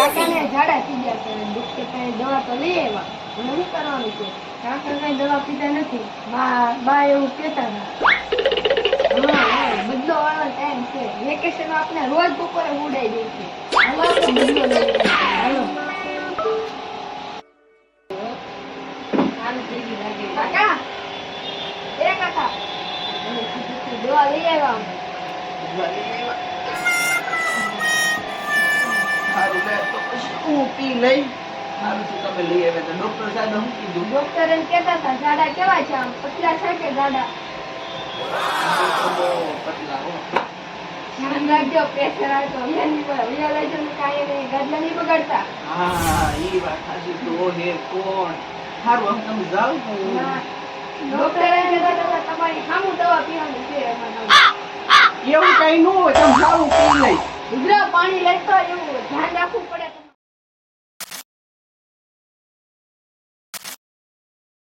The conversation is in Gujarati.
કાકાને ઝાડા થઈ ગયા છે ડોક્ટર પાસે દવા તો લઈ આવ્યા મને શું કરવાનું છે કાકા કઈ દવા પીતા નથી બા એવું કહેતા હતા હા બદલો વાળો ટાઈમ છે વેકેશન આપણે રોજ બપોરે ઉડાઈ દે છે હાલો આપણે બદલો લઈ હાલો કાકા એ કાકા દવા લઈ આવ્યા સારું લે તો પછી હું પી લઈ સારું છે તમે લઈ આવ્યા તો ડોક્ટર સાહેબ શું કીધું ડોક્ટર એમ કહેતા હતા ઝાડા કેવા છે આમ પતલા છે કે ઝાડા પતલા હો ધ્યાન રાખજો પ્રેશર આવે તો અહીંયા લઈ જઈને કાંઈ નહીં ગાદલા નહીં બગાડતા હા ઈ વાત સાચી તો હે કોણ સારું હવે તમે જાઓ ડોક્ટર એમ કહેતા હતા તમારી સામું દવા પીવાની છે એવું કઈ ન હોય તમે સારું પી લઈ ઉધરા પાણી લેતો એવું ધ્યાન રાખવું